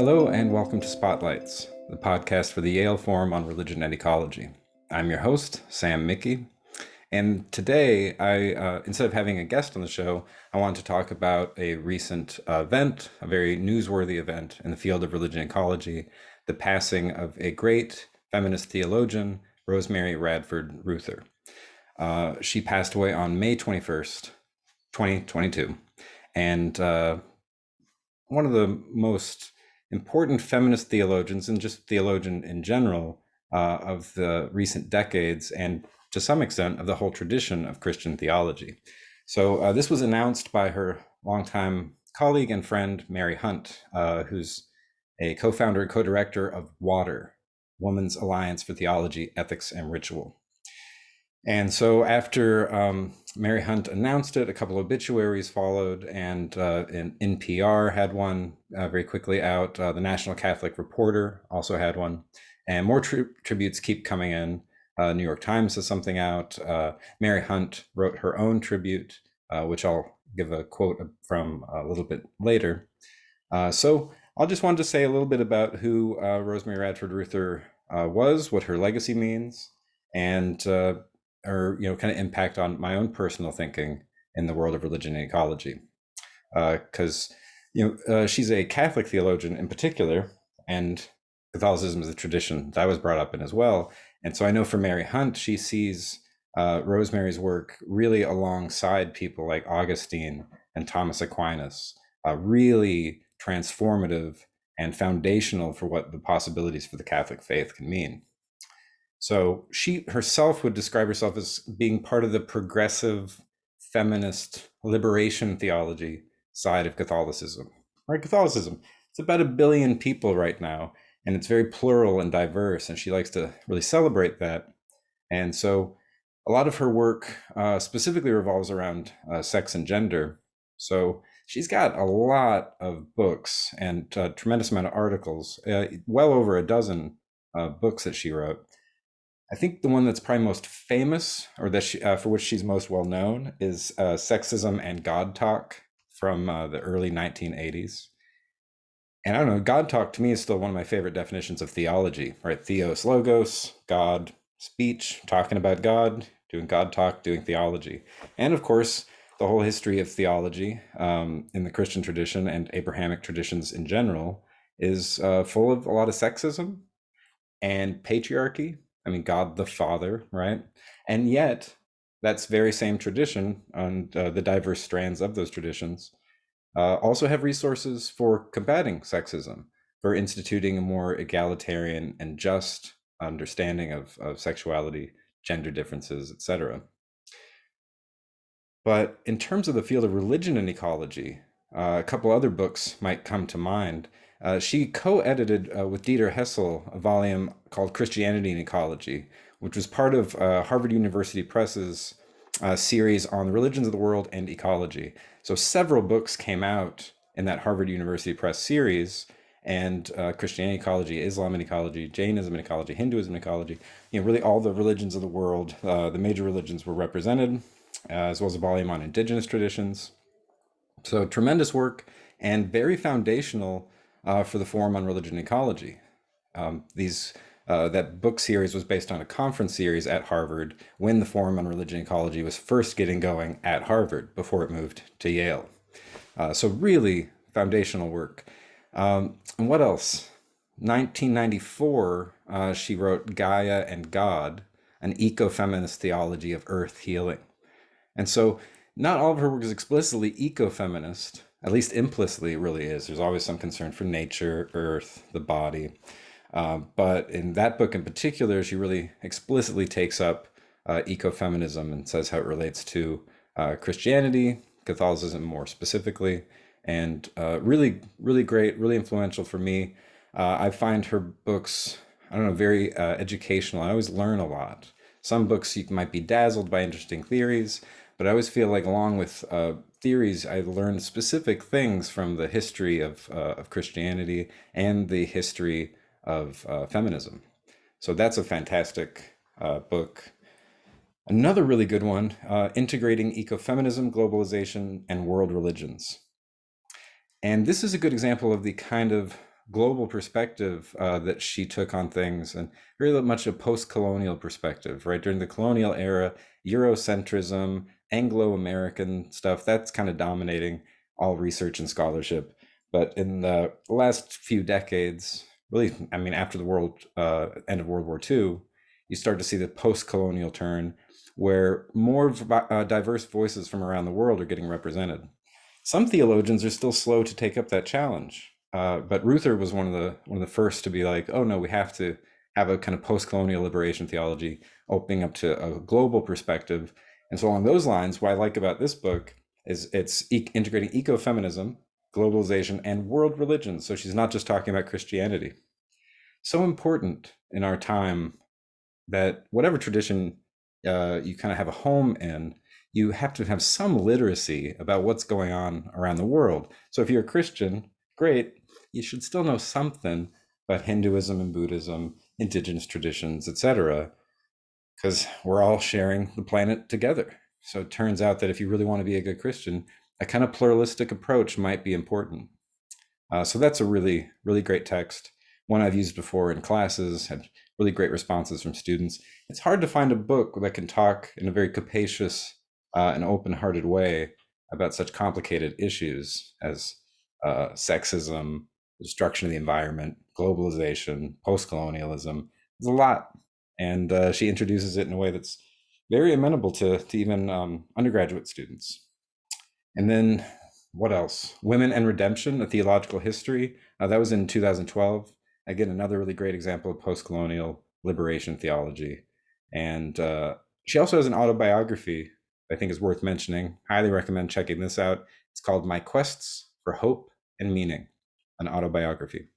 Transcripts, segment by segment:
Hello and welcome to Spotlights, the podcast for the Yale Forum on Religion and Ecology. I'm your host, Sam Mickey, and today instead of having a guest on the show, I want to talk about a recent event, a very newsworthy event in the field of religion and ecology, the passing of a great feminist theologian, Rosemary Radford Ruether. She passed away on May 21st, 2022, and one of the most important feminist theologians, and just theologian in general, of the recent decades, and to some extent of the whole tradition of Christian theology. So this was announced by her longtime colleague and friend, Mary Hunt, who's a co-founder and co-director of WATER, Women's Alliance for Theology, Ethics, and Ritual. And so after Mary Hunt announced it, a couple of obituaries followed, and NPR had one very quickly out. The National Catholic Reporter also had one, and more tributes keep coming in. New York Times has something out. Mary Hunt wrote her own tribute, which I'll give a quote from a little bit later. So I'll just wanted to say a little bit about who Rosemary Radford Ruether was, what her legacy means, and her kind of impact on my own personal thinking in the world of religion and ecology. Because she's a Catholic theologian in particular, and Catholicism is a tradition that I was brought up in as well. And so I know for Mary Hunt, she sees Rosemary's work really alongside people like Augustine and Thomas Aquinas, really transformative and foundational for what the possibilities for the Catholic faith can mean. So she herself would describe herself as being part of the progressive feminist liberation theology side of Catholicism. Right, Catholicism, it's about 1 billion people right now, and it's very plural and diverse, and she likes to really celebrate that. And so a lot of her work specifically revolves around sex and gender. So she's got a lot of books and a tremendous amount of articles, well over a dozen books that she wrote. I think the one that's probably most famous, or that for which she's most well known, is Sexism and God Talk from the early 1980s. And I don't know, God Talk to me is still one of my favorite definitions of theology, right? Theos, logos, God, speech, talking about God, doing God Talk, doing theology. And of course, the whole history of theology in the Christian tradition and Abrahamic traditions in general is full of a lot of sexism and patriarchy. I mean, God the Father, right? And yet, that's very same tradition and the diverse strands of those traditions also have resources for combating sexism, for instituting a more egalitarian and just understanding of sexuality, gender differences, etc. But in terms of the field of religion and ecology, a couple other books might come to mind. She co-edited with Dieter Hessel a volume called Christianity and Ecology, which was part of Harvard University Press's series on the religions of the world and ecology. So several books came out in that Harvard University Press series, and Christianity ecology, Islam and ecology, Jainism and ecology, Hinduism and ecology, really all the religions of the world, the major religions were represented, as well as a volume on indigenous traditions. So tremendous work and very foundational for the Forum on Religion and Ecology. That book series was based on a conference series at Harvard when the Forum on Religion and Ecology was first getting going at Harvard before it moved to Yale. So really foundational work. And what else? 1994, she wrote Gaia and God, an eco-feminist theology of earth healing. And so not all of her work is explicitly eco-feminist, at least implicitly it really is. There's always some concern for nature, earth, the body. But in that book in particular, she really explicitly takes up ecofeminism and says how it relates to Christianity, Catholicism more specifically, and really, really great, really influential for me. I find her books, I don't know, very educational. I always learn a lot. Some books you might be dazzled by interesting theories, but I always feel like along with theories, I learned specific things from the history of Christianity and the history of feminism. So that's a fantastic book. Another really good one, Integrating Ecofeminism, Globalization, and World Religions. And this is a good example of the kind of global perspective that she took on things, and very much a post-colonial perspective, right? During the colonial era, Eurocentrism, Anglo-American stuff, that's kind of dominating all research and scholarship. But in the last few decades, really, I mean, after the end of World War II, you start to see the post-colonial turn where more diverse voices from around the world are getting represented. Some theologians are still slow to take up that challenge, but Ruther was one of the first to be like, "Oh no, we have to have a kind of post-colonial liberation theology, opening up to a global perspective." And so, along those lines, what I like about this book is it's integrating ecofeminism, globalization, and world religions. So she's not just talking about Christianity. So important in our time that whatever tradition you kind of have a home in, you have to have some literacy about what's going on around the world. So if you're a Christian, great, you should still know something about Hinduism and Buddhism, indigenous traditions, etc., because we're all sharing the planet together. So it turns out that if you really want to be a good Christian, a kind of pluralistic approach might be important. So that's a really, really great text. One I've used before in classes, had really great responses from students. It's hard to find a book that can talk in a very capacious and open-hearted way about such complicated issues as sexism, destruction of the environment, globalization, post-colonialism. There's a lot. And she introduces it in a way that's very amenable to even undergraduate students. And then what else? Women and Redemption, A Theological History. That was in 2012. Again, another really great example of post-colonial liberation theology. And she also has an autobiography I think is worth mentioning. Highly recommend checking this out. It's called My Quests for Hope and Meaning, an autobiography.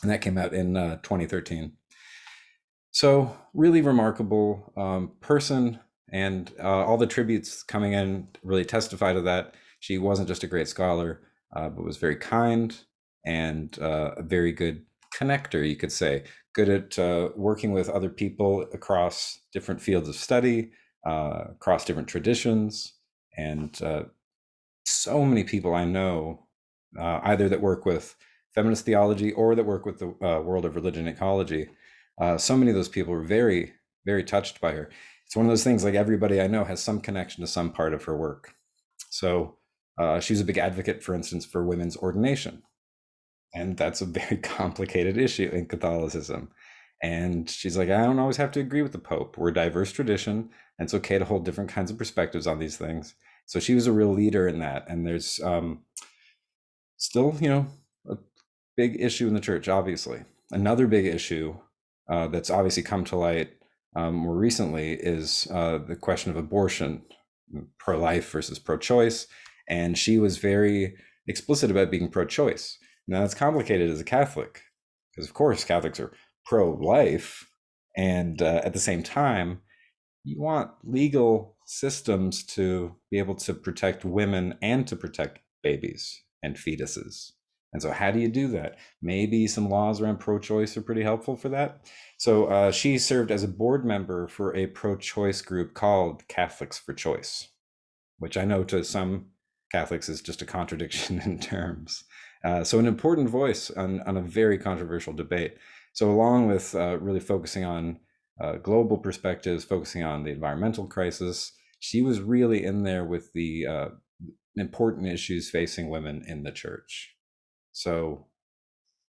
And that came out in 2013. So really remarkable person, and all the tributes coming in really testify to that. She wasn't just a great scholar, but was very kind and a very good connector, you could say. Good at working with other people across different fields of study, across different traditions, and so many people I know, either that work with feminist theology or that work with the world of religion and ecology. So many of those people were very, very touched by her. It's one of those things, like everybody I know has some connection to some part of her work. So she was a big advocate, for instance, for women's ordination. And that's a very complicated issue in Catholicism. And she's like, I don't always have to agree with the Pope. We're a diverse tradition, and it's okay to hold different kinds of perspectives on these things. So she was a real leader in that. And there's still, a big issue in the church, obviously. Another big issue that's obviously come to light more recently is the question of abortion, pro-life versus pro-choice. And she was very explicit about being pro-choice. Now, that's complicated as a Catholic, because of course Catholics are pro-life, and at the same time, you want legal systems to be able to protect women and to protect babies and fetuses. And so how do you do that? Maybe some laws around pro-choice are pretty helpful for that. So she served as a board member for a pro-choice group called Catholics for Choice, which I know to some Catholics is just a contradiction in terms. So an important voice on a very controversial debate. So along with really focusing on global perspectives, focusing on the environmental crisis, she was really in there with the important issues facing women in the church. So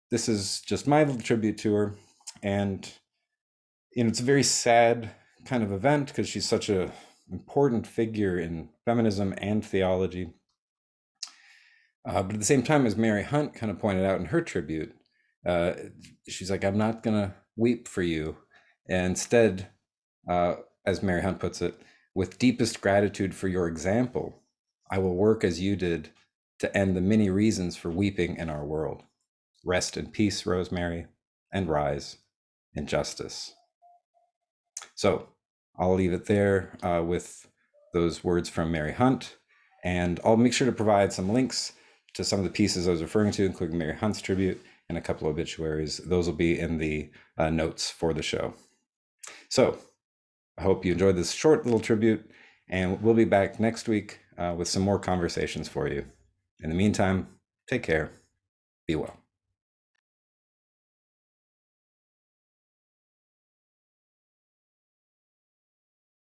this is just my little tribute to her. And it's a very sad kind of event because she's such an important figure in feminism and theology. But at the same time, as Mary Hunt kind of pointed out in her tribute, she's like, I'm not going to weep for you. And instead, as Mary Hunt puts it, with deepest gratitude for your example, I will work as you did to end the many reasons for weeping in our world. Rest in peace, Rosemary, and rise in justice. So I'll leave it there with those words from Mary Hunt, and I'll make sure to provide some links to some of the pieces I was referring to, including Mary Hunt's tribute and a couple of obituaries. Those will be in the notes for the show. So I hope you enjoyed this short little tribute, and we'll be back next week with some more conversations for you. In the meantime, take care, be well.